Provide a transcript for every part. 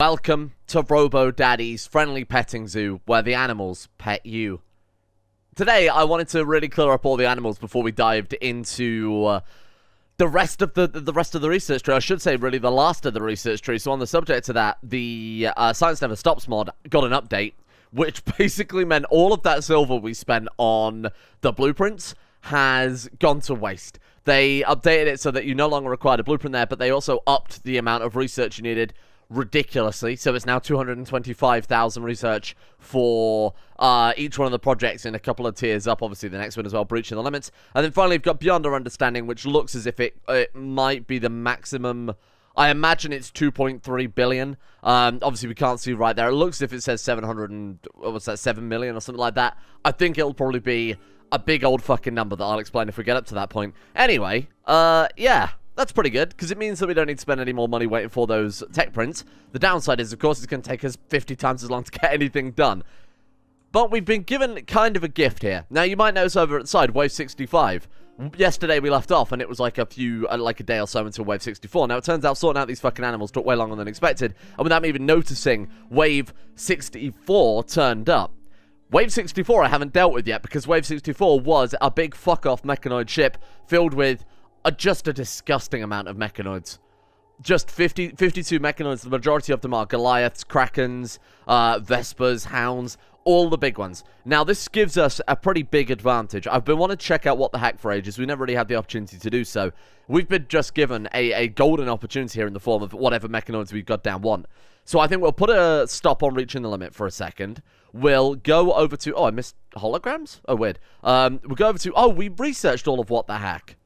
Welcome to Robo Daddy's friendly petting zoo, where the animals pet you. Today, I wanted to really clear up all the animals before we dived into the rest of the research tree. I should say, really, the last of the research tree. So on the subject of that, the Science Never Stops mod got an update, which basically meant all of that silver we spent on the blueprints has gone to waste. They updated it so that you no longer required a blueprint there, but they also upped the amount of research you needed ridiculously, so it's now 225,000 research for each one of the projects in a couple of tiers up. Obviously the next one as well, breaching the limits. And then finally we've got Beyond Our Understanding, which looks as if it might be the maximum. I imagine it's 2.3 billion. Obviously we can't see right there. It looks as if it says 7 million or something like that. I think it'll probably be a big old fucking number that I'll explain if we get up to that point. Anyway, yeah. That's pretty good, because it means that we don't need to spend any more money waiting for those tech prints. The downside is, of course, it's going to take us 50 times as long to get anything done. But we've been given kind of a gift here. Now, you might notice over at the side, Wave 65. Yesterday we left off, and it was like a day or so until Wave 64. Now, it turns out sorting out these fucking animals took way longer than expected. And without me even noticing, Wave 64 turned up. Wave 64 I haven't dealt with yet, because Wave 64 was a big fuck-off mechanoid ship filled with just a disgusting amount of mechanoids. Just 52 mechanoids. The majority of them are Goliaths, Krakens, Vespers, Hounds, all the big ones. Now, this gives us a pretty big advantage. I've been wanting to check out what the heck for ages. We never really had the opportunity to do so. We've been just given a golden opportunity here in the form of whatever mechanoids we goddamn want. So I think we'll put a stop on reaching the limit for a second. We'll go over to... Oh, I missed holograms? Oh, weird. We'll go over to... Oh, we researched all of what the heck.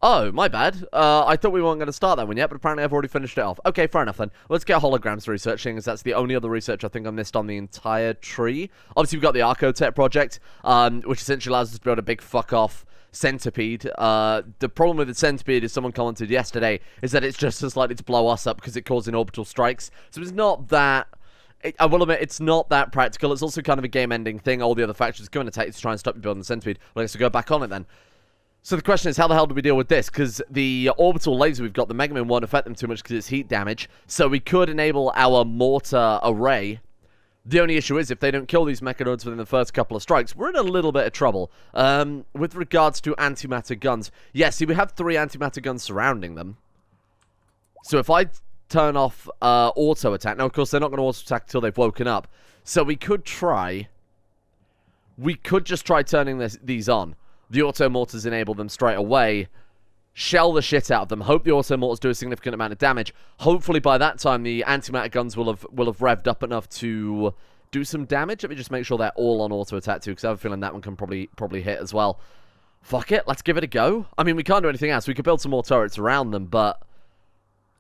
Oh, my bad. I thought we weren't going to start that one yet, but apparently I've already finished it off. Okay, fair enough then. Let's get holograms researching, as that's the only other research I think I missed on the entire tree. Obviously, we've got the Archotech project, which essentially allows us to build a big fuck-off centipede. The problem with the centipede, as someone commented yesterday, is that it's just as likely to blow us up because it causing orbital strikes. So it's not that... I will admit, it's not that practical. It's also kind of a game-ending thing. All the other factions are going to take to try and stop you building the centipede. Well, I guess we'll go back on it then. So the question is, how the hell do we deal with this? Because the orbital laser we've got, the Megamin, won't affect them too much because it's heat damage. So we could enable our mortar array. The only issue is, if they don't kill these mechanoids within the first couple of strikes, we're in a little bit of trouble. With regards to antimatter guns, yes, see, we have 3 antimatter guns surrounding them. So if I turn off auto attack, now of course they're not going to auto attack until they've woken up. So we could try... We could just try turning these on. The auto mortars enable them straight away, shell the shit out of them, hope the auto mortars do a significant amount of damage. Hopefully by that time the antimatter guns will have revved up enough to do some damage. Let me just make sure they're all on auto attack too, because I have a feeling that one can probably hit as well. Fuck it, let's give it a go. I mean, we can't do anything else. We could build some more turrets around them, but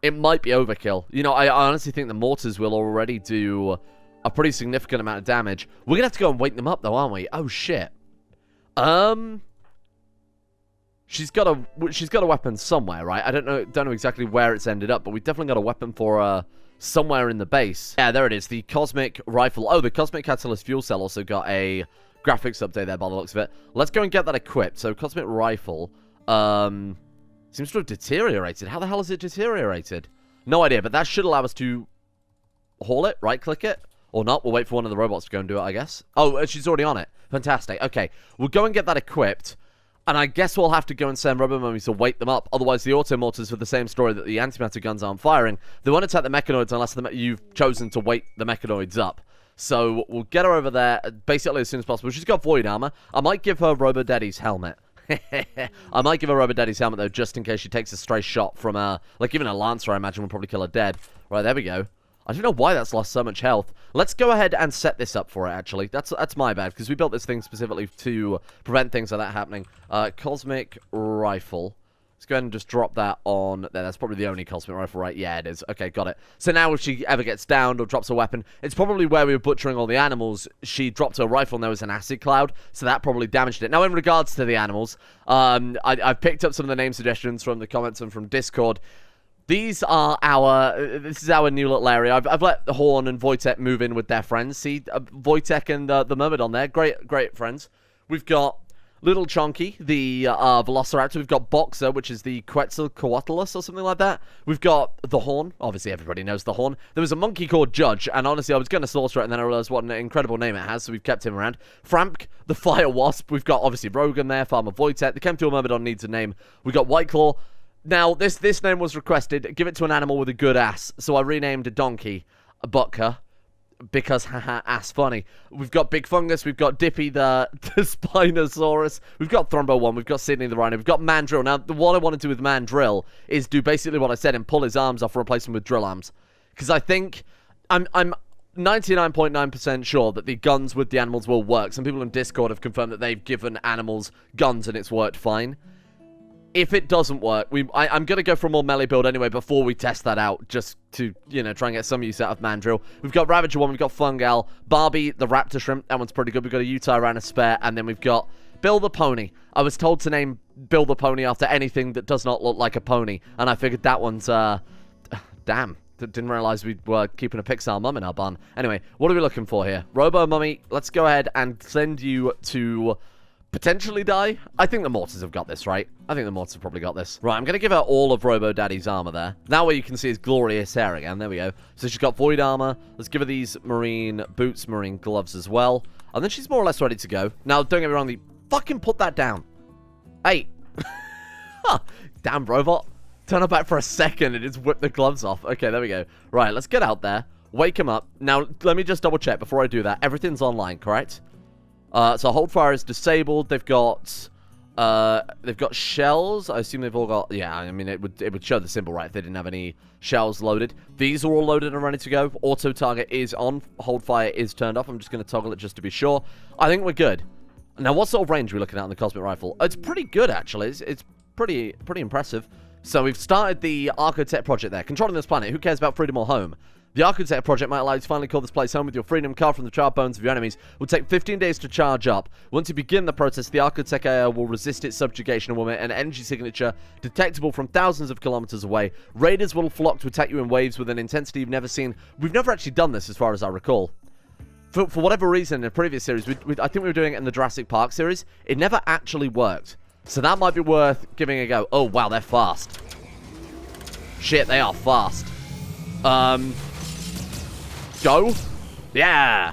it might be overkill. You know, I honestly think the mortars will already do a pretty significant amount of damage. We're gonna have to go and wake them up though, aren't we? Oh shit. She's got a weapon somewhere, right? I don't know exactly where it's ended up, but we've definitely got a weapon for her somewhere in the base. Yeah, there it is, the Cosmic Rifle. Oh, the Cosmic Catalyst Fuel Cell also got a graphics update there by the looks of it. Let's go and get that equipped. So, Cosmic Rifle, seems to have deteriorated. How the hell has it deteriorated? No idea, but that should allow us to haul it, right-click it, or not. We'll wait for one of the robots to go and do it, I guess. Oh, she's already on it. Fantastic. Okay, we'll go and get that equipped. And I guess we'll have to go and send Rubber Mummies to wake them up. Otherwise, the auto mortars, for the same story that the antimatter guns aren't firing, they won't attack the mechanoids unless you've chosen to wake the mechanoids up. So we'll get her over there basically as soon as possible. She's got void armor. I might give her Robo Daddy's helmet. I might give her Robo Daddy's helmet, though, just in case she takes a stray shot from like even a Lancer, I imagine, will probably kill her dead. Right, there we go. I don't know why that's lost so much health. Let's go ahead and set this up for it, actually. That's my bad, because we built this thing specifically to prevent things like that happening. Cosmic Rifle. Let's go ahead and just drop that on there. That's probably the only Cosmic Rifle, right? Yeah, it is. Okay, got it. So now if she ever gets downed or drops a weapon, it's probably where we were butchering all the animals. She dropped her rifle and there was an acid cloud, so that probably damaged it. Now, in regards to the animals, I've picked up some of the name suggestions from the comments and from Discord. This is our new little area. I've let the Horn and Wojtek move in with their friends. See, Wojtek and the Mermaid on there. Great friends. We've got Little Chonky, the Velociraptor. We've got Boxer, which is the Quetzalcoatlus or something like that. We've got the Horn. Obviously, everybody knows the Horn. There was a monkey called Judge, and honestly, I was going to slaughter it, and then I realized what an incredible name it has, so we've kept him around. Framp, the Fire Wasp. We've got, obviously, Rogan there, Farmer Voitet. The Chemfuel Myrmidon needs a name. We've got Whiteclaw. Now, this name was requested. Give it to an animal with a good ass. So I renamed a donkey a Butker. Because, haha, ass funny. We've got Big Fungus, we've got Dippy the Spinosaurus, we've got Thrombo 1, we've got Sydney the Rhino, we've got Mandrill. Now, what I want to do with Mandrill is do basically what I said and pull his arms off and replace them with drill arms. Because I think, I'm 99.9% sure that the guns with the animals will work. Some people in Discord have confirmed that they've given animals guns and it's worked fine. If it doesn't work, I'm going to go for a more melee build anyway before we test that out, just to, you know, try and get some use out of Mandrill. We've got Ravager 1, we've got Fungal, Barbie, the Raptor Shrimp, that one's pretty good. We've got a Utah around a spare, and then we've got Bill the Pony. I was told to name Bill the Pony after anything that does not look like a pony, and I figured that one's, damn. Didn't realize we were keeping a Pixar mum in our barn. Anyway, what are we looking for here? Robo Mummy, let's go ahead and send you to potentially die. I think the Mortars have got this, right? I think the Mortars have probably got this. Right, I'm going to give her all of Robo Daddy's armor there. That way you can see his glorious hair again. There we go. So she's got Void armor. Let's give her these marine boots, marine gloves as well. And then she's more or less ready to go. Now, don't get me wrong, fucking put that down. Hey. Damn robot. Turn her back for a second and just whip the gloves off. Okay, there we go. Right, let's get out there. Wake him up. Now, let me just double check before I do that. Everything's online, correct? So hold fire is disabled. They've got shells. I assume they've all got, yeah, I mean, it would show the symbol, right, if they didn't have any shells loaded. These are all loaded and ready to go. Auto target is on. Hold fire is turned off. I'm just going to toggle it just to be sure. I think we're good. Now, what sort of range are we looking at on the Cosmic Rifle? It's pretty good, actually. It's pretty impressive. So we've started the Architect project there. Controlling this planet. Who cares about freedom or home? The Architect project might allow you to finally call this place home with your freedom. Carved from the charred bones of your enemies. Will take 15 days to charge up. Once you begin the process, the Architect AI will resist its subjugation and will emit an energy signature detectable from thousands of kilometers away. Raiders will flock to attack you in waves with an intensity you've never seen. We've never actually done this as far as I recall. For whatever reason, in a previous series, I think we were doing it in the Jurassic Park series. It never actually worked. So that might be worth giving a go. Oh, wow, they're fast. Shit, they are fast. Go. Yeah.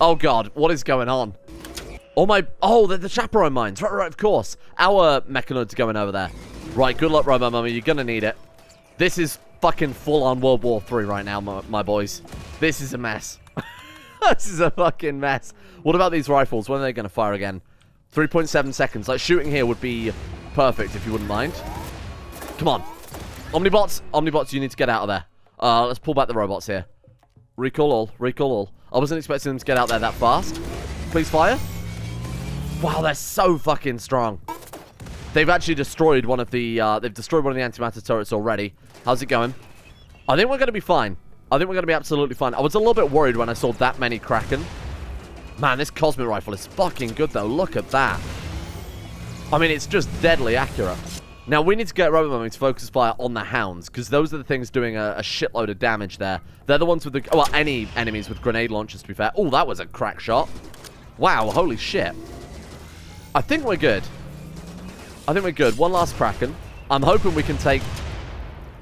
Oh, God. What is going on? Oh, my... Oh, they're the chaperone mines. Right, of course. Our mechanoids are going over there. Right, good luck, Robo Mummy. You're going to need it. This is fucking full-on World War III right now, my boys. This is a mess. This is a fucking mess. What about these rifles? When are they going to fire again? 3.7 seconds. Like, shooting here would be perfect, if you wouldn't mind. Come on. Omnibots, you need to get out of there. Let's pull back the robots here. Recall all. I wasn't expecting them to get out there that fast. Please fire. Wow, they're so fucking strong. They've actually destroyed one of the, antimatter turrets already. How's it going? I think we're going to be fine. I think we're going to be absolutely fine. I was a little bit worried when I saw that many Kraken. Man, this Cosmic Rifle is fucking good, though. Look at that. I mean, it's just deadly accurate. Now, we need to get Robo Mummy to focus fire on the Hounds, because those are the things doing a shitload of damage there. They're the ones with the... Well, any enemies with grenade launchers, to be fair. Oh, that was a crack shot. Wow, holy shit. I think we're good. One last Kraken. I'm hoping we can take...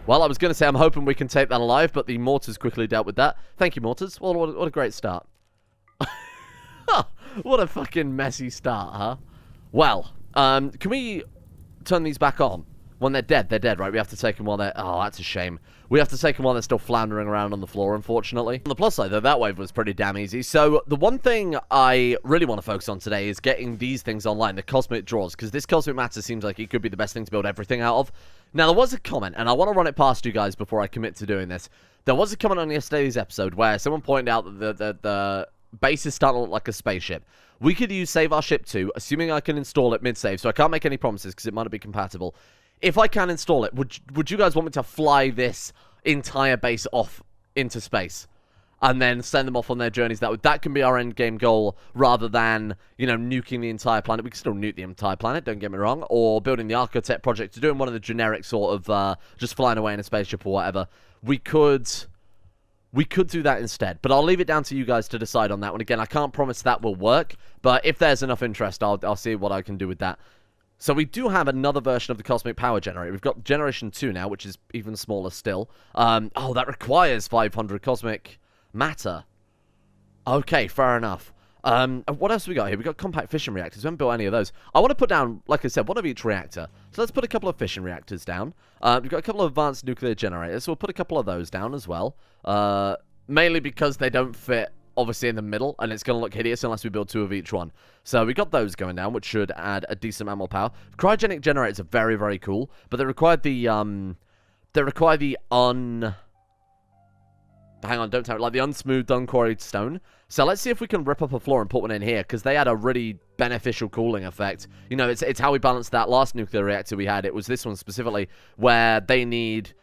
Well, I was going to say I'm hoping we can take that alive, but the Mortars quickly dealt with that. Thank you, Mortars. Well, what a great start. What a fucking messy start, huh? Well, can we turn these back on? When they're dead, right? We have to take them while they're... Oh, that's a shame. We have to take them while they're still floundering around on the floor, unfortunately. On the plus side, though, that wave was pretty damn easy. So, the one thing I really want to focus on today is getting these things online, the Cosmic Draws, because this Cosmic Matter seems like it could be the best thing to build everything out of. Now, there was a comment, and I want to run it past you guys before I commit to doing this. There was a comment on yesterday's episode where someone pointed out that the base is starting to look like a spaceship. We could use Save Our Ship 2, assuming I can install it mid-save, so I can't make any promises because it might not be compatible. If I can install it, would you guys want me to fly this entire base off into space? And then send them off on their journeys that can be our end game goal, rather than, you know, nuking the entire planet. We can still nuke the entire planet, don't get me wrong, or building the Architect project, to doing one of the generic sort of just flying away in a spaceship or whatever. We could we could do that instead. But I'll leave it down to you guys to decide on that one. Again, I can't promise that will work, but if there's enough interest, I'll see what I can do with that. So we do have another version of the Cosmic Power Generator. We've got Generation 2 now, which is even smaller still. Oh, that requires 500 Cosmic Matter. Okay, fair enough. What else have we got here? We've got compact fission reactors. We haven't built any of those. I want to put down, like I said, one of each reactor. So let's put a couple of fission reactors down. We've got a couple of advanced nuclear generators, so we'll put a couple of those down as well. Mainly because they don't fit, obviously, in the middle, and it's going to look hideous unless we build 2 of each one. So we got those going down, which should add a decent amount more power. Cryogenic generators are very, very cool, but they require the, hang on, don't tell me, like the unsmoothed, unquarried stone. So let's see if we can rip up a floor and put one in here, because they had a really beneficial cooling effect. You know, it's how we balanced that last nuclear reactor we had. It was this one specifically, where they need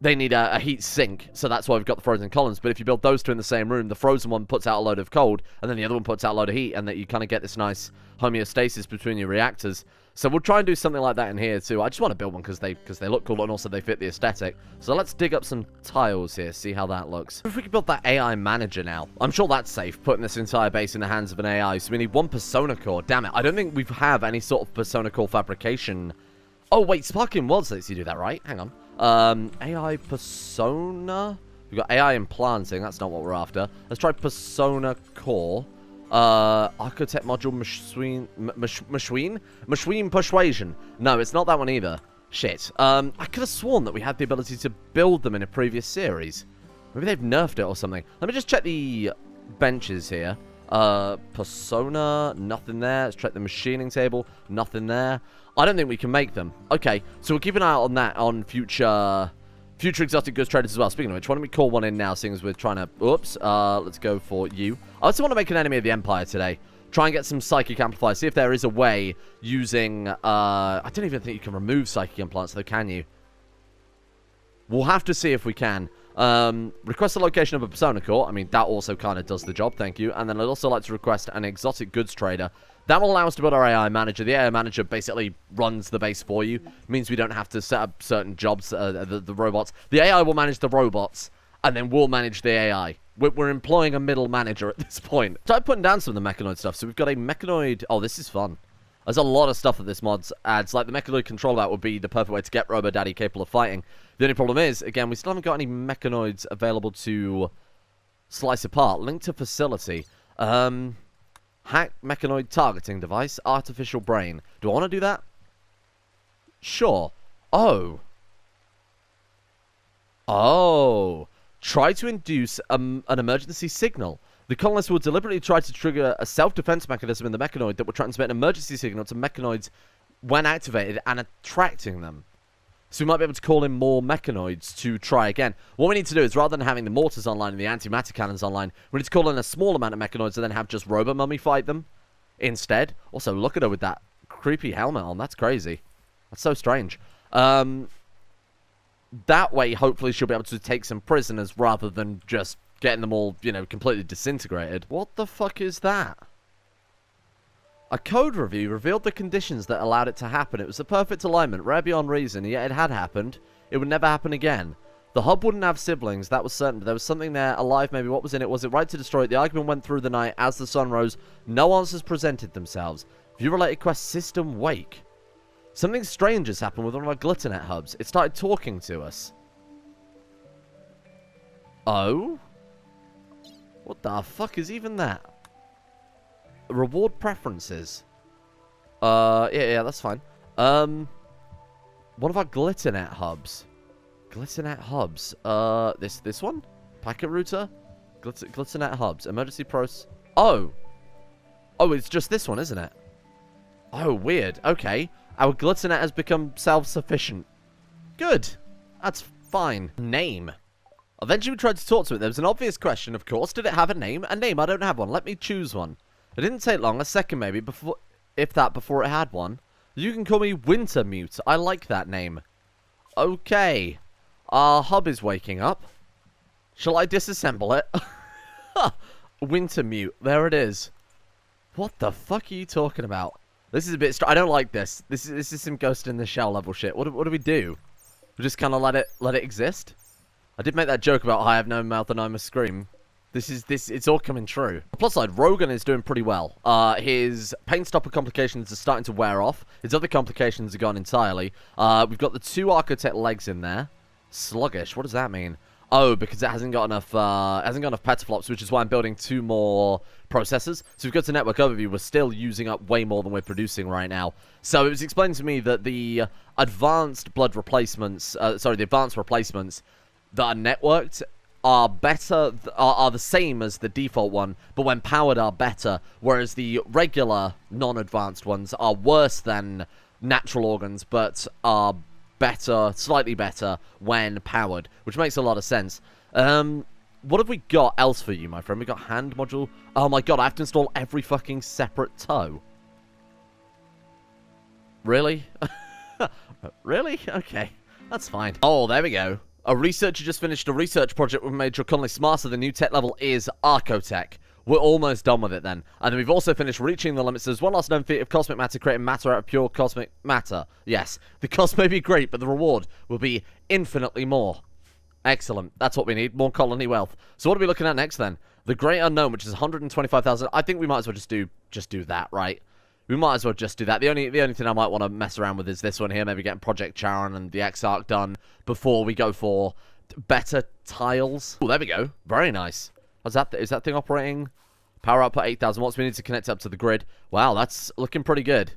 a heat sink, so that's why we've got the frozen columns. But if you build those 2 in the same room, the frozen one puts out a load of cold, and then the other one puts out a load of heat, and that you kind of get this nice homeostasis between your reactors. So we'll try and do something like that in here too. I just want to build one because they look cool, and also they fit the aesthetic. So let's dig up some tiles here, see how that looks. If we could build that AI manager now, I'm sure that's safe, putting this entire base in the hands of an AI. So we need 1 persona core. Damn it, I don't think we have any sort of persona core fabrication. Oh wait, Sparking Worlds lets you do that, right? Hang on. AI persona? We've got AI implanting, that's not what we're after. Let's try persona core. Architect module machine persuasion. No, it's not that one either. Shit. I could have sworn that we had the ability to build them in a previous series. Maybe they've nerfed it or something. Let me just check the benches here. Persona, nothing there. Let's check the machining table, nothing there. I don't think we can make them. Okay, so we'll keep an eye out on that on future exotic goods traders as well. Speaking of which, why don't we call one in now, seeing as we're trying to... Oops, let's go for you. I also want to make an enemy of the Empire today. Try and get some psychic amplifiers. See if there is a way using... I don't even think you can remove psychic implants, though, can you? We'll have to see if we can. Request the location of a persona core. I mean, that also kind of does the job, thank you. And then I'd also like to request an exotic goods trader. That will allow us to build our AI manager. The AI manager basically runs the base for you. It means we don't have to set up certain jobs, the robots. The AI will manage the robots, and then we'll manage the AI. We're employing a middle manager at this point. So I'm putting down some of the mechanoid stuff. So we've got a mechanoid... Oh, this is fun. There's a lot of stuff that this mod adds. Like, the mechanoid control that would be the perfect way to get Robo Daddy capable of fighting. The only problem is, again, we still haven't got any mechanoids available to slice apart. Link to facility. Hack mechanoid targeting device. Artificial brain. Do I want to do that? Sure. Oh. Oh. Try to induce an emergency signal. The colonists will deliberately try to trigger a self-defense mechanism in the mechanoid that will transmit an emergency signal to mechanoids when activated and attracting them. So we might be able to call in more mechanoids to try again. What we need to do is, rather than having the mortars online and the antimatter cannons online, we need to call in a small amount of mechanoids and then have just Robo-Mummy fight them instead. Also, look at her with that creepy helmet on. That's crazy. That's so strange. That way, hopefully, she'll be able to take some prisoners rather than just getting them all, you know, completely disintegrated. What the fuck is that? A code review revealed the conditions that allowed it to happen. It was the perfect alignment, rare beyond reason, yet it had happened. It would never happen again. The hub wouldn't have siblings, that was certain, but there was something there, alive maybe. What was in it? Was it right to destroy it? The argument went through the night as the sun rose. No answers presented themselves. View-related quest system wake. Something strange has happened with one of our GlitterNet hubs. It started talking to us. Oh? What the fuck is even that? Reward preferences. Yeah, that's fine. One of our GlitterNet hubs. GlitterNet hubs. This one? Packet router? GlitterNet hubs. Emergency pros. Oh! Oh, it's just this one, isn't it? Oh, weird. Okay. Our GlitterNet has become self-sufficient. Good. That's fine. Name. Eventually we tried to talk to it. There was an obvious question, of course. Did it have a name? A name. I don't have one. Let me choose one. It didn't take long. A second, maybe, before, if that, before it had one. You can call me Wintermute. I like that name. Okay. Our hub is waking up. Shall I disassemble it? Wintermute. There it is. What the fuck are you talking about? This is a bit... I don't like this. This is some Ghost in the Shell level shit. What do we do? We just kind of let it exist? I did make that joke about I have no mouth and I must scream. It's all coming true. On the plus side, Rogan is doing pretty well. His pain stopper complications are starting to wear off. His other complications are gone entirely. We've got the 2 Architect legs in there. Sluggish, what does that mean? Oh, because it hasn't got enough petaflops, which is why I'm building 2 more processors. So if we go to network overview, we're still using up way more than we're producing right now. So it was explained to me that the advanced blood replacements, the advanced replacements that are networked are better, are the same as the default one, but when powered are better, whereas the regular non-advanced ones are worse than natural organs, but are better, slightly better, when powered, which makes a lot of sense. What have we got else for you, my friend? We got hand module. Oh my god, I have to install every fucking separate toe. Really? Really? Okay, that's fine. Oh, there we go. A researcher just finished a research project with Major Conley Smarter. The new tech level is Archotech. We're almost done with it then. And then we've also finished reaching the limits. There's one last known feat of cosmic matter, creating matter out of pure cosmic matter. Yes, the cost may be great, but the reward will be infinitely more. Excellent. That's what we need. More colony wealth. So what are we looking at next then? The Great Unknown, which is 125,000. I think we might as well just do that, right? We might as well just do that. The only thing I might want to mess around with is this one here. Maybe getting Project Charon and the X-Arc done before we go for better tiles. Oh, there we go. Very nice. Is that thing operating? Power output 8,000 watts. We need to connect up to the grid. Wow, that's looking pretty good.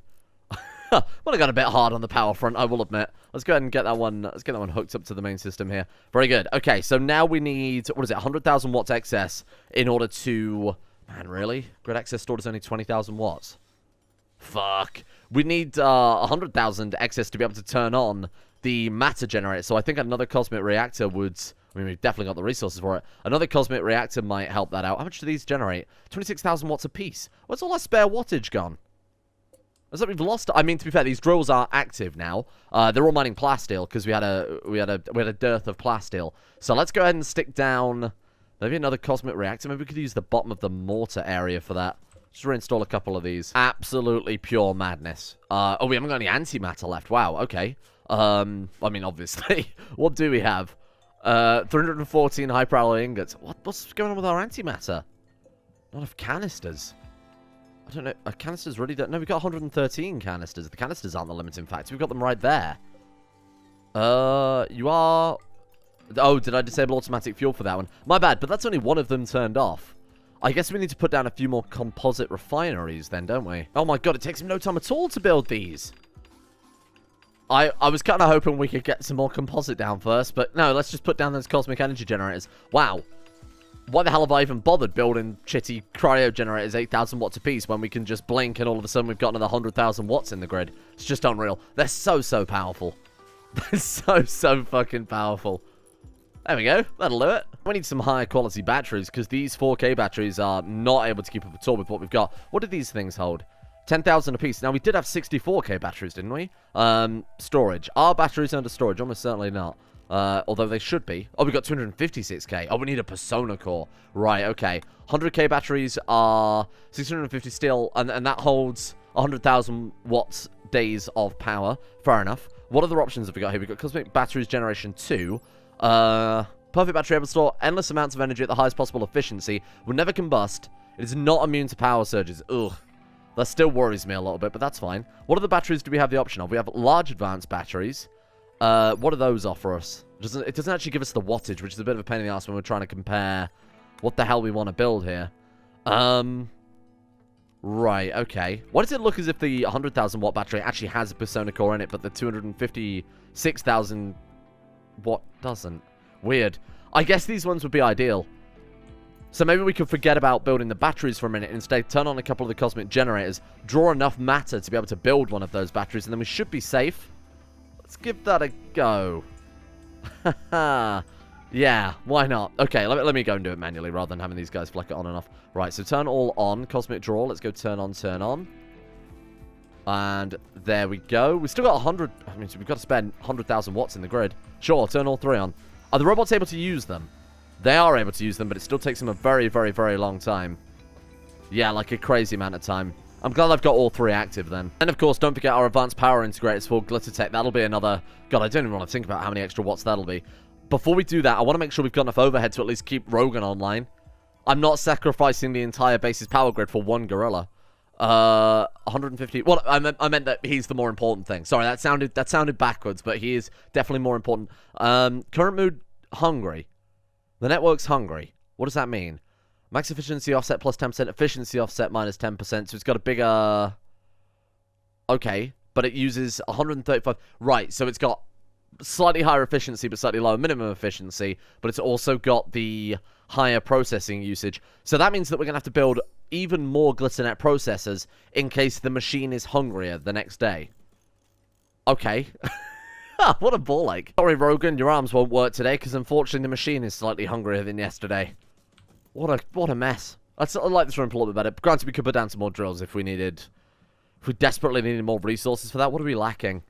Well, I got a bit hard on the power front, I will admit. Let's go ahead and get that one. Let's get that one hooked up to the main system here. Very good. Okay, so now we need, what is it, 100,000 watts excess in order to... Man, really? Grid excess stored is only 20,000 watts. Fuck. We need 100,000 excess to be able to turn on the matter generator. So I think another cosmic reactor would... I mean, we've definitely got the resources for it. Another cosmic reactor might help that out. How much do these generate? 26,000 watts apiece. Where's all our spare wattage gone? Is that we've lost? I mean, to be fair, these drills are active now. They're all mining plasteel because we had a dearth of plasteel. So let's go ahead and stick down maybe another cosmic reactor. Maybe we could use the bottom of the mortar area for that. Just reinstall a couple of these. Absolutely pure madness. Oh, we haven't got any antimatter left. Wow, okay. I mean, obviously. What do we have? 314 hyper-alloy ingots. What's going on with our antimatter? Not enough canisters. I don't know. Are canisters really... No, we've got 113 canisters. The canisters aren't the limit, in fact. We've got them right there. You are... Oh, did I disable automatic fuel for that one? My bad, but that's only one of them turned off. I guess we need to put down a few more composite refineries then, don't we? Oh my god, it takes no time at all to build these. I was kind of hoping we could get some more composite down first, but no, let's just put down those cosmic energy generators. Wow. Why the hell have I even bothered building shitty cryo generators 8,000 watts apiece when we can just blink and all of a sudden we've got another 100,000 watts in the grid? It's just unreal. They're so powerful. They're so fucking powerful. There we go. That'll do it. We need some higher quality batteries because these 4K batteries are not able to keep up at all with what we've got. What do these things hold? 10,000 apiece. Now, we did have 64K batteries, didn't we? Storage. Are batteries under storage? Almost certainly not. Although they should be. Oh, we got 256K. Oh, we need a Persona core. Right, okay. 100K batteries are 650 still, and that holds 100,000 watts days of power. Fair enough. What other options have we got here? We've got Cosmic Batteries Generation 2. Perfect battery able to store endless amounts of energy at the highest possible efficiency. Will never combust. It is not immune to power surges. Ugh. That still worries me a little bit, but that's fine. What other batteries do we have the option of? We have large advanced batteries. What do those offer us? It doesn't actually give us the wattage, which is a bit of a pain in the ass when we're trying to compare what the hell we want to build here. Right, okay. Why does it look as if the 100,000 watt battery actually has a Persona core in it, but the 256,000 watt doesn't? Weird. I guess these ones would be ideal. So maybe we could forget about building the batteries for a minute and instead turn on a couple of the cosmic generators, draw enough matter to be able to build one of those batteries, and then we should be safe. Let's give that a go. Yeah, why not? Okay, let me go and do it manually rather than having these guys flick it on and off. Right, so turn all on. Cosmic draw. Let's go turn on, turn on. And there we go. We've still got 100... I mean, so we've got to spend 100,000 watts in the grid. Sure, turn all three on. Are the robots able to use them? They are able to use them, but it still takes them a very long time. Yeah, like a crazy amount of time. I'm glad I've got all three active then. And of course, don't forget our advanced power integrators for Glitter Tech. That'll be another... God, I don't even want to think about how many extra watts that'll be. before we do that, I want to make sure we've got enough overhead to at least keep Rogan online. I'm not sacrificing the entire base's power grid for one gorilla. 150. Well, I meant that he's the more important thing. Sorry, that sounded backwards, but he is definitely more important. Current mood, hungry. The network's hungry. What does that mean? Max efficiency offset plus 10%, efficiency offset minus 10%, so it's got a bigger... Okay, but it uses 135... Right, so it's got slightly higher efficiency, but slightly lower minimum efficiency, but it's also got the higher processing usage. So that means that we're going to have to build even more Glitternet processors in case the machine is hungrier the next day. Okay. What a ball ache. Sorry, Rogan, your arms won't work today, because unfortunately the machine is slightly hungrier than yesterday. What a mess. I like this room a little bit better. Granted, we could put down some more drills if we desperately needed more resources for that. What are we lacking?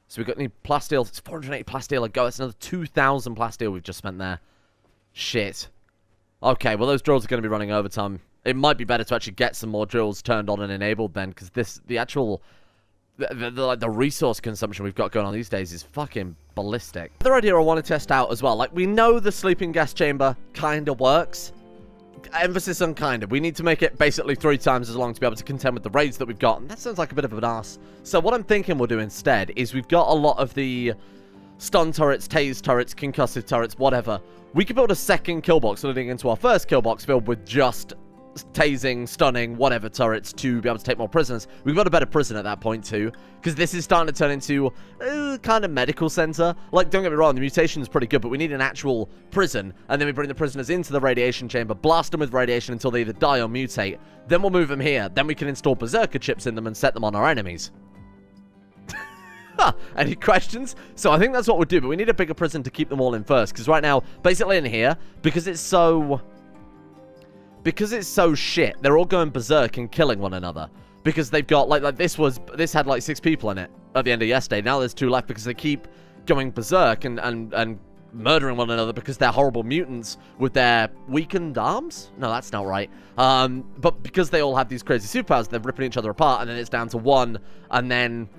So we've got any plasteel. It's 480 plasteel a go. That's another 2,000 plasteel we've just spent there. Shit. Okay, well, those drills are going to be running overtime. It might be better to actually get some more drills turned on and enabled then, because the actual... The resource consumption we've got going on these days is fucking ballistic. Another idea I want to test out as well. Like, we know the sleeping gas chamber kind of works. Emphasis on kind of. We need to make it basically 3 times as long to be able to contend with the raids that we've got. And that sounds like a bit of an arse. So what I'm thinking we'll do instead is we've got a lot of the stun turrets, tase turrets, concussive turrets, whatever. We could build a second kill box leading into our first kill box filled with just tasing, stunning, whatever turrets to be able to take more prisoners. We've got a better prison at that point too, because this is starting to turn into kind of medical center. Like, don't get me wrong, the mutation is pretty good, but we need an actual prison, and then we bring the prisoners into the radiation chamber, blast them with radiation until they either die or mutate. Then we'll move them here. Then we can install berserker chips in them and set them on our enemies. Any questions? So I think that's what we'll do, but we need a bigger prison to keep them all in first, because right now, basically in here, because it's so shit, they're all going berserk and killing one another. Because they've got, like this had like 6 people in it at the end of yesterday. Now there's 2 left because they keep going berserk and murdering one another because they're horrible mutants with their weakened arms? No, that's not right. But because they all have these crazy superpowers, they're ripping each other apart, and then it's down to 1, and then,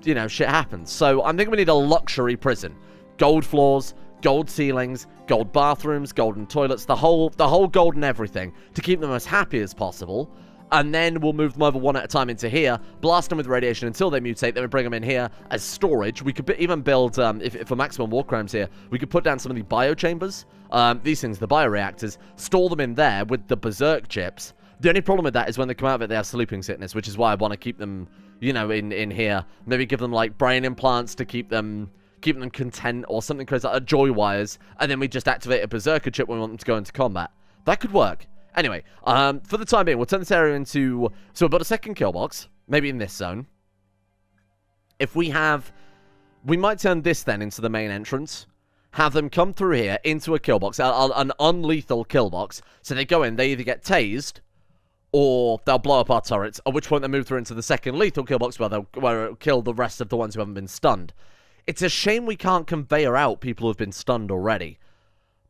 you know, shit happens. So I'm thinking we need a luxury prison. Gold floors, gold ceilings, gold bathrooms, golden toilets, the whole golden everything to keep them as happy as possible. And then we'll move them over one at a time into here, blast them with radiation until they mutate, then we bring them in here as storage. We could even build, if for maximum war crimes here, we could put down some of the biochambers, these things, the bioreactors, store them in there with the berserk chips. The only problem with that is when they come out of it, they have sleeping sickness, which is why I want to keep them, you know, in here. Maybe give them, like, brain implants to keep them content or something crazy, like joy wires, and then we just activate a berserker chip when we want them to go into combat. That could work. Anyway, for the time being, we'll turn this area into... So we'll build a second kill box, maybe in this zone. If we have... We might turn this then into the main entrance. Have them come through here into a kill box, an unlethal kill box. So they go in, they either get tased, or they'll blow up our turrets, at which point they move through into the second lethal kill box where it'll kill the rest of the ones who haven't been stunned. It's a shame we can't conveyor out people who have been stunned already.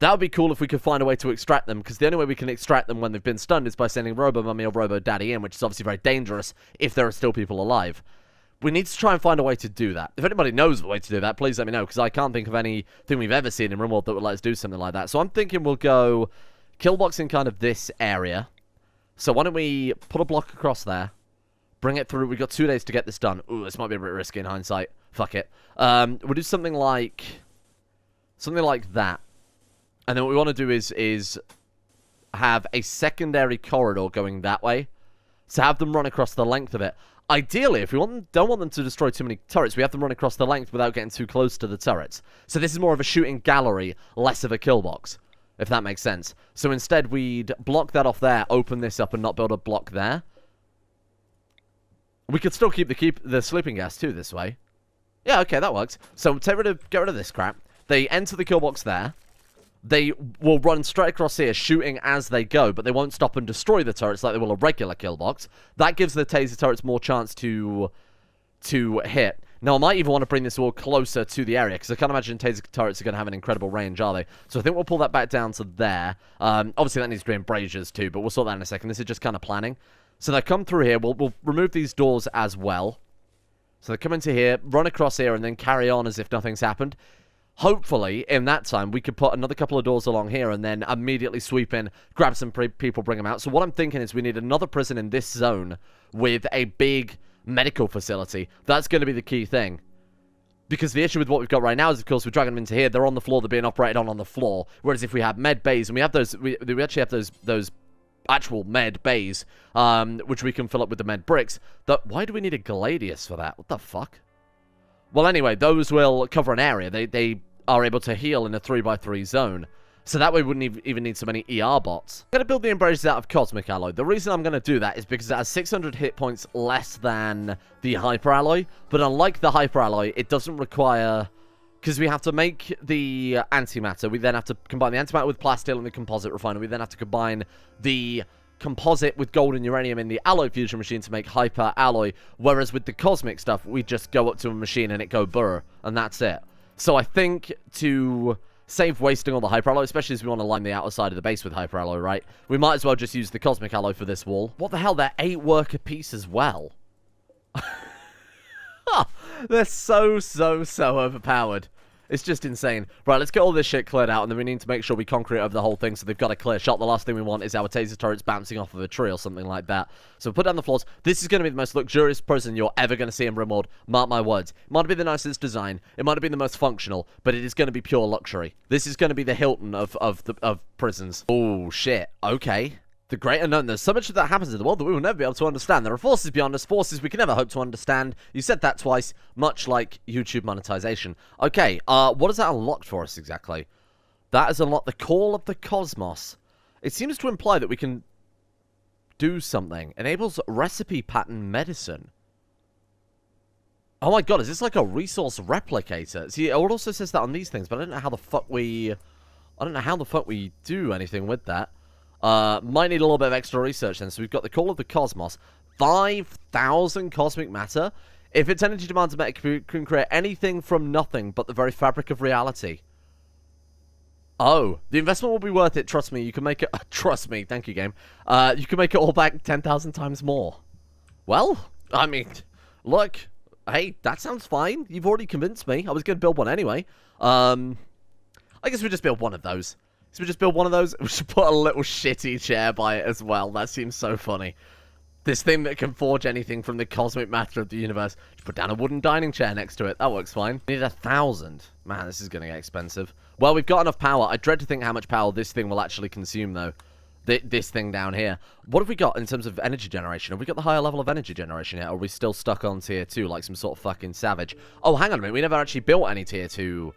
That would be cool if we could find a way to extract them, because the only way we can extract them when they've been stunned is by sending Robo-Mummy or Robo-Daddy in, which is obviously very dangerous if there are still people alive. We need to try and find a way to do that. If anybody knows the way to do that, please let me know, because I can't think of anything we've ever seen in Rimworld that would let us do something like that. So I'm thinking we'll go killbox in kind of this area. So why don't we put a block across there, bring it through. We've got 2 days to get this done. Ooh, this might be a bit risky in hindsight. Fuck it. We'll do something like that. And then what we want to do is have a secondary corridor going that way. So have them run across the length of it. Ideally, if we don't want them to destroy too many turrets, we have them run across the length without getting too close to the turrets. So this is more of a shooting gallery, less of a kill box, if that makes sense. So instead, we'd block that off there, open this up, and not build a block there. We could still keep the sleeping gas too this way. Yeah, okay, that works. So get rid of this crap. They enter the kill box there. They will run straight across here, shooting as they go, but they won't stop and destroy the turrets like they will a regular kill box. That gives the taser turrets more chance to hit. Now, I might even want to bring this all closer to the area, because I can't imagine taser turrets are going to have an incredible range, are they? So I think we'll pull that back down to there. Obviously, that needs to be embrasures too, but we'll sort that in a second. This is just kind of planning. So they come through here. We'll remove these doors as well. So they come into here, run across here, and then carry on as if nothing's happened. Hopefully, in that time, we could put another couple of doors along here and then immediately sweep in, grab some people, bring them out. So what I'm thinking is we need another prison in this zone with a big medical facility. That's going to be the key thing. Because the issue with what we've got right now is, of course, we're dragging them into here. They're on the floor. They're being operated on the floor. Whereas if we have med bays, and we have those, we actually have those actual med bays, which we can fill up with the med bricks. Why do we need a Gladius for that? What the fuck? Well, anyway, those will cover an area. They are able to heal in a 3x3 zone. So that way we wouldn't even need so many ER bots. I'm going to build the Embraces out of Cosmic Alloy. The reason I'm going to do that is because it has 600 hit points less than the Hyper Alloy. But unlike the Hyper Alloy, it doesn't require... Because we have to make the antimatter. We then have to combine the antimatter with plasteel and the composite refiner. We then have to combine the composite with gold and uranium in the alloy fusion machine to make Hyper Alloy. Whereas with the Cosmic stuff, we just go up to a machine and it go burr. And that's it. So I think to save wasting all the Hyper Alloy, especially as we want to line the outer side of the base with Hyper Alloy, right? We might as well just use the Cosmic Alloy for this wall. What the hell? They're 8 worker piece as well. They're so overpowered. It's just insane. Right, let's get all this shit cleared out, and then we need to make sure we concrete over the whole thing so they've got a clear shot. The last thing we want is our taser turrets bouncing off of a tree or something like that. So put down the floors. This is going to be the most luxurious prison you're ever going to see in Rimworld. Mark my words. It might be the nicest design. It might have been the most functional, but it is going to be pure luxury. This is going to be the Hilton of prisons. Oh, shit. Okay. The great unknown. There's so much that happens in the world that we will never be able to understand. There are forces beyond us, forces we can never hope to understand. You said that twice, much like YouTube monetization. Okay, what is that unlocked for us exactly? That has unlocked the Call of the Cosmos. It seems to imply that we can do something. Enables recipe pattern medicine. Oh my god, is this like a resource replicator? See, it also says that on these things, but I don't know how the fuck we... I don't know how the fuck we do anything with that. Might need a little bit of extra research then. So we've got the Call of the Cosmos. 5,000 cosmic matter. If its energy demands met, it can create anything from nothing but the very fabric of reality. Oh, the investment will be worth it. Trust me, you can make it... trust me, thank you, game. You can make it all back 10,000 times more. Well, I mean, look. Hey, that sounds fine. You've already convinced me. I was going to build one anyway. I guess we just build one of those. So we just build one of those. We should put a little shitty chair by it as well. That seems so funny. This thing that can forge anything from the cosmic matter of the universe. Just put down a wooden dining chair next to it. That works fine. We need 1,000. Man, this is going to get expensive. Well, we've got enough power. I dread to think how much power this thing will actually consume, though. This thing down here. What have we got in terms of energy generation? Have we got the higher level of energy generation yet? Or are we still stuck on tier 2 like some sort of fucking savage? Oh, hang on a minute. We never actually built any tier 2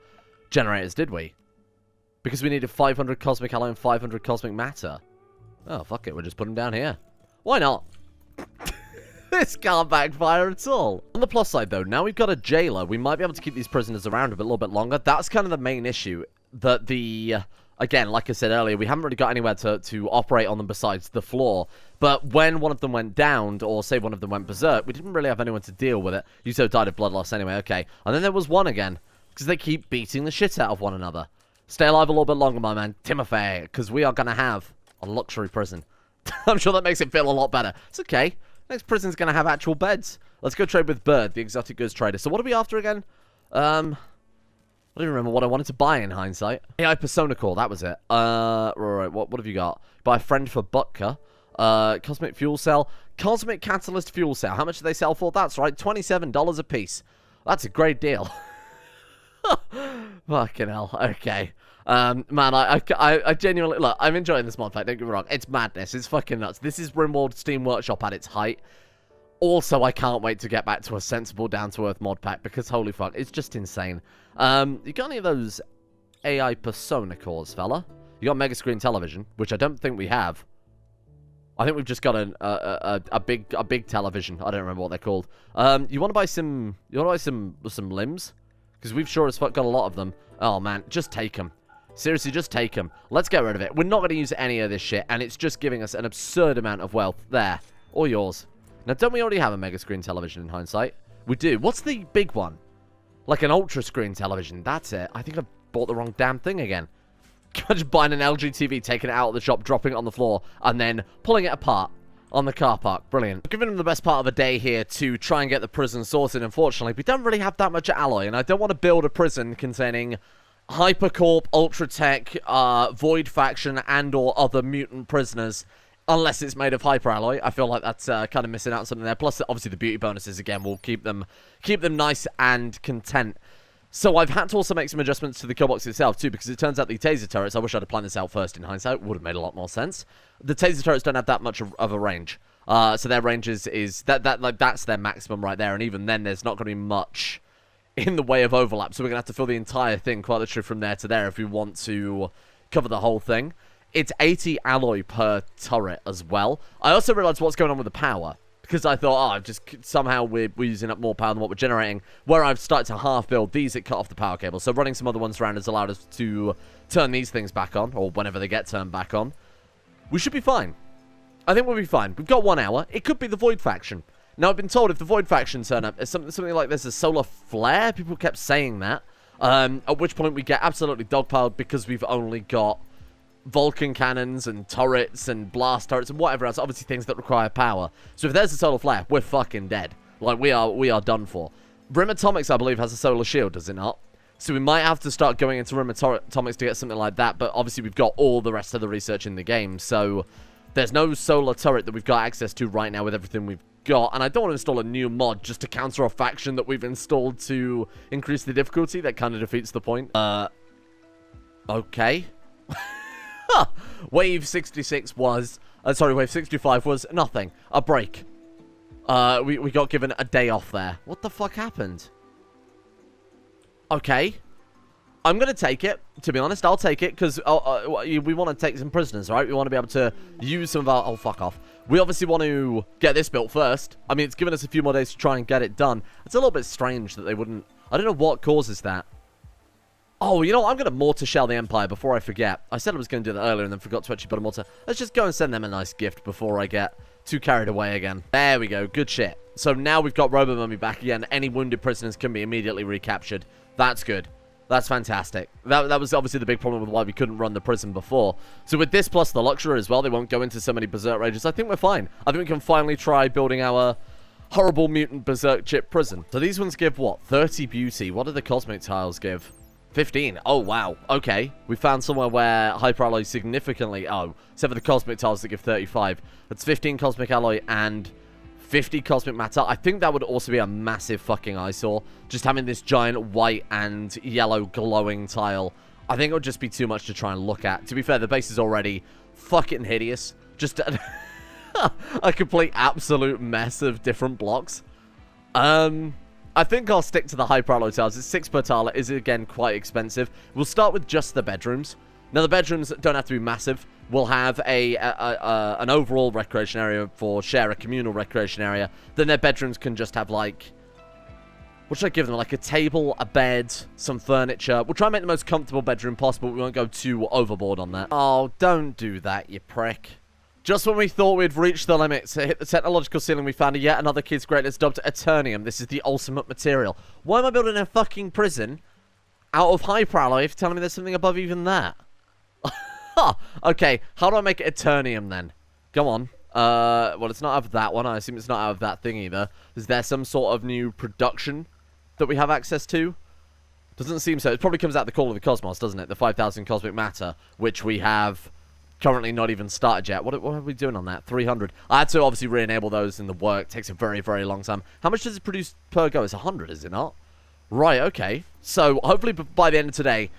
generators, did we? Because we needed 500 cosmic alloy and 500 cosmic matter. Oh, fuck it. We'll just put them down here. Why not? This can't backfire at all. On the plus side, though, now we've got a jailer. We might be able to keep these prisoners around a little bit longer. That's kind of the main issue. That again, like I said earlier, we haven't really got anywhere to operate on them besides the floor. But when one of them went downed, or say one of them went berserk, we didn't really have anyone to deal with it. Yuso died of blood loss anyway, okay. And then there was one again. Because they keep beating the shit out of one another. Stay alive a little bit longer, my man. Timothy, because we are going to have a luxury prison. I'm sure that makes it feel a lot better. It's okay. Next prison's going to have actual beds. Let's go trade with Bird, the exotic goods trader. So what are we after again? I don't even remember what I wanted to buy in hindsight. AI Persona Core, that was it. Right, what have you got? Buy a friend for Butker. Cosmic Fuel Cell. Cosmic Catalyst Fuel Cell. How much do they sell for? That's right, $27 a piece. That's a great deal. Fucking hell. Okay. Man, I genuinely... Look, I'm enjoying this mod pack, don't get me wrong. It's madness. It's fucking nuts. This is Rimworld Steam Workshop at its height. Also, I can't wait to get back to a sensible, down-to-earth mod pack, because holy fuck, it's just insane. You got any of those AI Persona cores, fella? You got Mega Screen Television, which I don't think we have. I think we've just got a big television. I don't remember what they're called. You want to buy some... You want to buy some limbs? Because we've sure as fuck got a lot of them. Oh, man. Just take them. Seriously, just take them. Let's get rid of it. We're not going to use any of this shit, and it's just giving us an absurd amount of wealth. There. All yours. Now, don't we already have a mega screen television in hindsight? We do. What's the big one? Like an ultra screen television. That's it. I think I bought the wrong damn thing again. Just buying an LG TV, taking it out of the shop, dropping it on the floor, and then pulling it apart on the car park. Brilliant. Giving them the best part of the day here to try and get the prison sorted. Unfortunately, we don't really have that much alloy, and I don't want to build a prison containing Hypercorp, Ultratech, Void Faction, and or other mutant prisoners, unless it's made of hyperalloy. I feel like that's kind of missing out on something there. Plus, obviously, the beauty bonuses, again, will keep them nice and content. So I've had to also make some adjustments to the kill box itself, too, because it turns out the taser turrets, I wish I'd have planned this out first in hindsight, would have made a lot more sense. The taser turrets don't have that much of a range. So their range is that's their maximum right there, and even then, there's not going to be much in the way of overlap. So we're going to have to fill the entire thing, quite literally, from there to there if we want to cover the whole thing. It's 80 alloy per turret as well. I also realized what's going on with the power, because I thought, just somehow we're using up more power than what we're generating. Where I've started to half build these, it cut off the power cable. So running some other ones around has allowed us to turn these things back on, or whenever they get turned back on. We should be fine. I think we'll be fine. We've got 1 hour. It could be the Void Faction. Now, I've been told if the Void Faction turn up, it's something like there's a solar flare. People kept saying that. At which point we get absolutely dogpiled because we've only got Vulcan cannons and turrets and blast turrets and whatever else, obviously things that require power. So if there's a solar flare, we're fucking dead. Like, we are done for. Rim Atomics, I believe, has a solar shield, does it not? So we might have to start going into Rim Atomics to get something like that, but obviously we've got all the rest of the research in the game, so there's no solar turret that we've got access to right now with everything we've got, and I don't want to install a new mod just to counter a faction that we've installed to increase the difficulty. That kind of defeats the point. Okay. Wave 66 was... Wave 65 was nothing. A break. We got given a day off there. What the fuck happened? Okay. I'm going to take it. To be honest, I'll take it, because we want to take some prisoners, right? We want to be able to use some of our... Oh, fuck off. We obviously want to get this built first. I mean, it's given us a few more days to try and get it done. It's a little bit strange that they wouldn't... I don't know what causes that. Oh, you know what? I'm going to mortar shell the Empire before I forget. I said I was going to do that earlier and then forgot to actually put a mortar. Let's just go and send them a nice gift before I get too carried away again. There we go. Good shit. So now we've got Robo-Mummy back again. Any wounded prisoners can be immediately recaptured. That's good. That's fantastic. That was obviously the big problem with why we couldn't run the prison before. So with this plus the Luxury as well, they won't go into so many Berserk Rages. I think we're fine. I think we can finally try building our horrible mutant Berserk chip prison. So these ones give what? 30 beauty. What do the Cosmic Tiles give? 15. Oh, wow. Okay. We found somewhere where Hyperalloy significantly... Oh, except for the Cosmic Tiles that give 35. That's 15 Cosmic Alloy and 50 Cosmic Matter. I think that would also be a massive fucking eyesore. Just having this giant white and yellow glowing tile. I think it would just be too much to try and look at. To be fair, the base is already fucking hideous. Just a complete absolute mess of different blocks. I think I'll stick to the Hyperalloy tiles. It's 6 per tile. It is, again, quite expensive. We'll start with just the bedrooms. Now, the bedrooms don't have to be massive. We'll have an overall recreation area for share, a communal recreation area. Then their bedrooms can just have, like... What should I give them? Like a table, a bed, some furniture. We'll try and make the most comfortable bedroom possible. We won't go too overboard on that. Oh, don't do that, you prick. Just when we thought we'd reached the limits, it hit the technological ceiling, we found yet another kid's greatness dubbed Eternium. This is the ultimate material. Why am I building a fucking prison out of Hyperalloy if you're telling me there's something above even that? Okay, how do I make it Eternium then? Go on. Well, it's not out of that one. I assume it's not out of that thing either. Is there some sort of new production that we have access to? Doesn't seem so. It probably comes out the Call of the Cosmos, doesn't it? The 5,000 Cosmic Matter, which we have... currently not even started yet. What are we doing on that? 300. I had to obviously re-enable those in the work. Takes a very, very long time. How much does it produce per go? It's 100, is it not? Right, okay. So, hopefully by the end of today,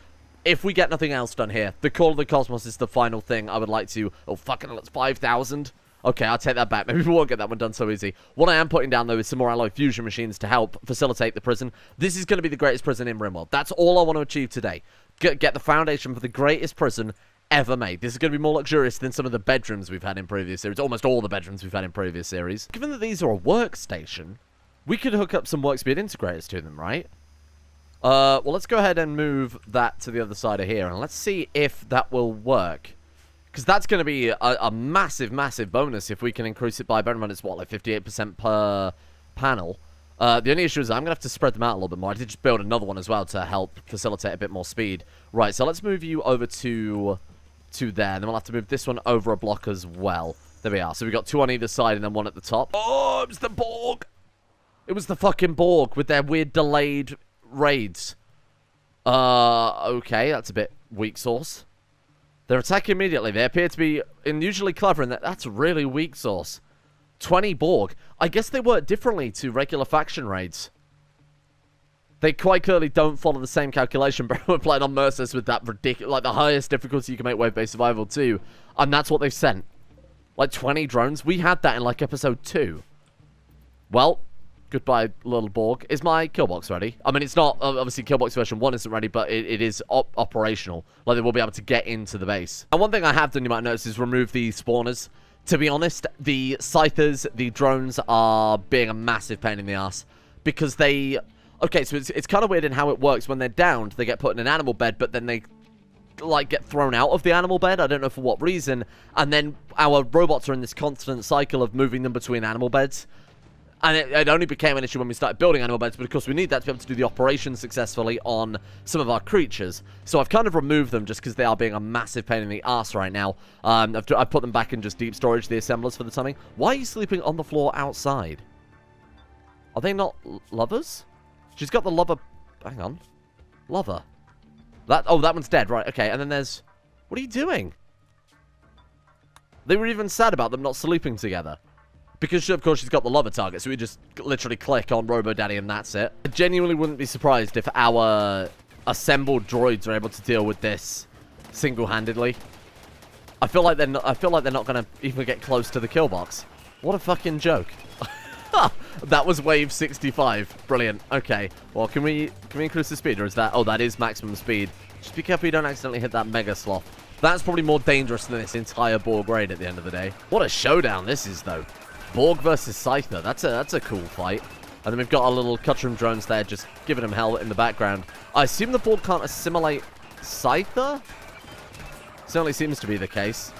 if we get nothing else done here, the Call of the Cosmos is the final thing I would like to... Oh, fucking hell, it's 5,000. Okay, I'll take that back. Maybe we won't get that one done so easy. What I am putting down, though, is some more alloy fusion machines to help facilitate the prison. This is going to be the greatest prison in Rimworld. That's all I want to achieve today. Get the foundation for the greatest prison ever made. This is going to be more luxurious than some of the bedrooms we've had in previous series. Almost all the bedrooms we've had in previous series. Given that these are a workstation, we could hook up some work speed integrators to them, right? Well, let's go ahead and move that to the other side of here, and let's see if that will work. Because that's going to be a massive, massive bonus if we can increase it by, bear in mind, it's what, like 58% per panel. The only issue is I'm going to have to spread them out a little bit more. I did just build another one as well to help facilitate a bit more speed. Right, so let's move you over to there. Then we'll have to move this one over a block as well. There we are. So we've got 2 on either side and then 1 at the top. Oh, it was the Borg! It was the fucking Borg with their weird delayed raids. Okay, that's a bit weak sauce. They're attacking immediately. They appear to be unusually clever, and that's really weak sauce. 20 Borg. I guess they work differently to regular faction raids. They quite clearly don't follow the same calculation, but we're playing on Mercers with that ridiculous, like the highest difficulty you can make wave-based survival too, and that's what they've sent. Like 20 drones. We had that in like episode 2. Well, goodbye, little Borg. Is my killbox ready? I mean, it's not, obviously, killbox version 1 isn't ready, but it is operational. Like, they will be able to get into the base. And one thing I have done, you might notice, is remove the spawners. To be honest, the scythers, the drones, are being a massive pain in the ass. Because they... Okay, so it's kind of weird in how it works. When they're downed, they get put in an animal bed, but then they, like, get thrown out of the animal bed. I don't know for what reason. And then our robots are in this constant cycle of moving them between animal beds. And it only became an issue when we started building animal beds, but of course we need that to be able to do the operation successfully on some of our creatures. So I've kind of removed them just because they are being a massive pain in the ass right now. I've put them back in just deep storage, the assemblers for the timing. Why are you sleeping on the floor outside? Are they not lovers? She's got the lover... Hang on. Lover. Oh, that one's dead, right, okay. And then there's... What are you doing? They were even sad about them not sleeping together. Because, of course, she's got the lover target, so we just literally click on Robo Daddy and that's it. I genuinely wouldn't be surprised if our assembled droids are able to deal with this single-handedly. I feel like they're not going to even get close to the kill box. What a fucking joke. That was wave 65. Brilliant. Okay. Well, can we increase the speed, or is that... Oh, that is maximum speed. Just be careful you don't accidentally hit that Mega Sloth. That's probably more dangerous than this entire Borg raid at the end of the day. What a showdown this is, though. Borg versus Scyther. That's a cool fight. And then we've got our little Cutrum drones there just giving them hell in the background. I assume the Borg can't assimilate Scyther? Certainly seems to be the case.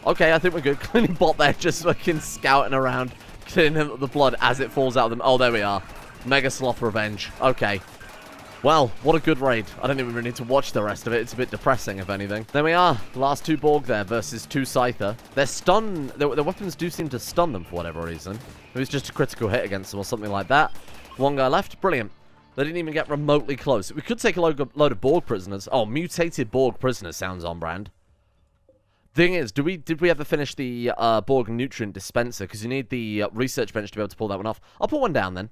Okay, I think we're good. Cleaning bot there, just fucking scouting around, cleaning the blood as it falls out of them. Oh, there we are. Mega Sloth Revenge. Okay. Well, what a good raid. I don't think we really need to watch the rest of it. It's a bit depressing, if anything. There we are. Last 2 Borg there versus 2 Scyther. Their stun... Their weapons do seem to stun them for whatever reason. Maybe it's just a critical hit against them or something like that. 1 guy left. Brilliant. They didn't even get remotely close. We could take a load of Borg prisoners. Oh, mutated Borg prisoners sounds on brand. Thing is, did we ever finish the Borg nutrient dispenser? Because you need the research bench to be able to pull that one off. I'll put one down then.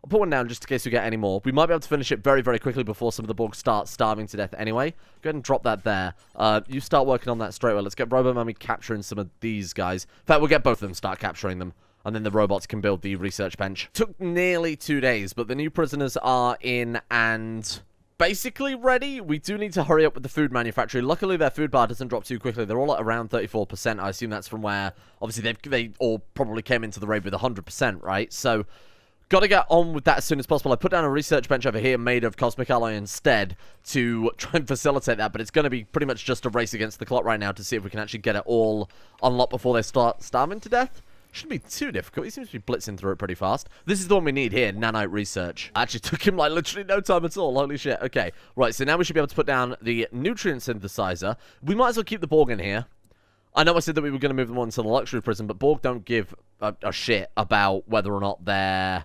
I'll put one down just in case we get any more. We might be able to finish it very, very quickly before some of the Borg start starving to death anyway. Go ahead and drop that there. You start working on that straight away. Let's get Robo-Mummy capturing some of these guys. In fact, we'll get both of them start capturing them. And then the robots can build the research bench. Took nearly 2 days, but the new prisoners are in and basically ready. We do need to hurry up with the food manufacturing. Luckily, their food bar doesn't drop too quickly. They're all at around 34%. I assume that's from where, obviously, they all probably came into the raid with 100%, right? So... got to get on with that as soon as possible. I put down a research bench over here made of cosmic alloy instead to try and facilitate that, but it's going to be pretty much just a race against the clock right now to see if we can actually get it all unlocked before they start starving to death. Shouldn't be too difficult. He seems to be blitzing through it pretty fast. This is the one we need here, nanite research. Actually took him like literally no time at all. Holy shit. Okay, right, so now we should be able to put down the nutrient synthesizer. We might as well keep the Borg in here. I know I said that we were going to move them on to the luxury prison, but Borg don't give a shit about whether or not they're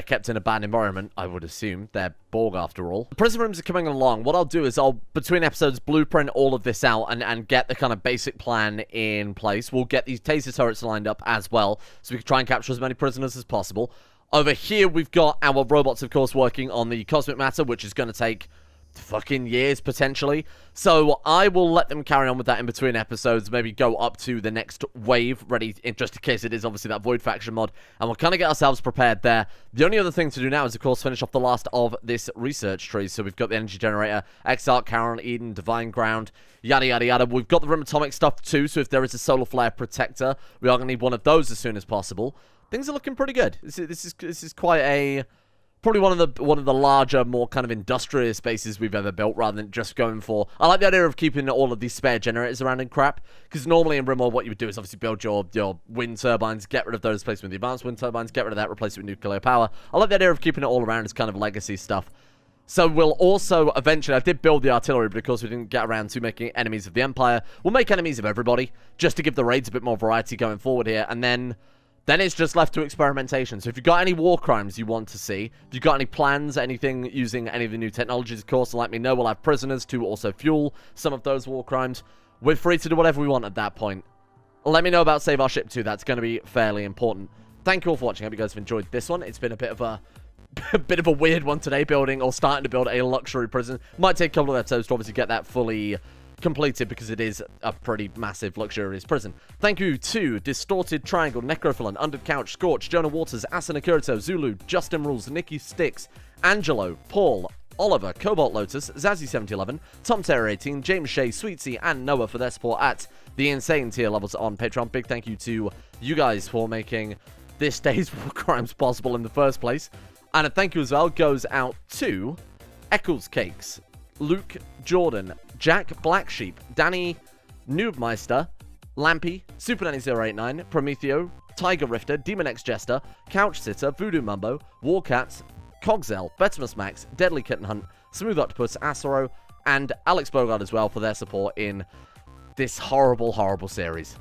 kept in a bad environment. I would assume they're Borg after all. The prison rooms are coming along. What I'll do is I'll, between episodes, blueprint all of this out and get the kind of basic plan in place. We'll get these taser turrets lined up as well, so we can try and capture as many prisoners as possible. Over here, we've got our robots, of course, working on the cosmic matter, which is going to take fucking years, potentially. So I will let them carry on with that in between episodes, maybe go up to the next wave, ready, just in case it is obviously that Void Faction mod, and we'll kind of get ourselves prepared there. The only other thing to do now is, of course, finish off the last of this research tree. So we've got the energy generator, Exarch, Charon, Eden, Divine Ground, yada, yada, yada. We've got the Rim Atomic stuff, too, so if there is a solar flare protector, we are going to need one of those as soon as possible. Things are looking pretty good. This is quite a... probably one of the larger, more kind of industrious bases we've ever built, rather than just going for... I like the idea of keeping all of these spare generators around and crap, because normally in Rimworld what you would do is obviously build your wind turbines, get rid of those, replace them with the advanced wind turbines, get rid of that, replace it with nuclear power. I like the idea of keeping it all around as kind of legacy stuff. So we'll also eventually... I did build the artillery, but of course we didn't get around to making enemies of the Empire. We'll make enemies of everybody, just to give the raids a bit more variety going forward here, and then... Then it's just left to experimentation. So if you've got any war crimes you want to see, if you've got any plans, anything using any of the new technologies, of course, let me know. We'll have prisoners to also fuel some of those war crimes. We're free to do whatever we want at that point. Let me know about Save Our Ship too. That's going to be fairly important. Thank you all for watching. I hope you guys have enjoyed this one. It's been a bit of a weird one today, starting to build a luxury prison. Might take a couple of episodes to obviously get that fully completed because it is a pretty massive, luxurious prison. Thank you to Distorted Triangle, Necrophilan, Under Couch, Scorch, Jonah Waters, Asuna Kirito, Zulu, Justin Rules, Nikki Sticks, Angelo, Paul, Oliver, Cobalt Lotus, Zazzy7011, Tom Terror 18, James Shea, Sweetsy, and Noah for their support at the insane tier levels on Patreon. Big thank you to you guys for making this day's war crimes possible in the first place. And a thank you as well goes out to Eccles Cakes, Luke Jordan, Jack Blacksheep, Danny Noobmeister, Lampy, Super Nanny 089, Prometheo, Tiger Rifter, Demon X Jester, Couch Sitter, Voodoo Mumbo, Warcats, Cogzel, Bettimus Max, Deadly Kitten Hunt, Smooth Octopus, Asaro, and Alex Bogard as well for their support in this horrible, horrible series.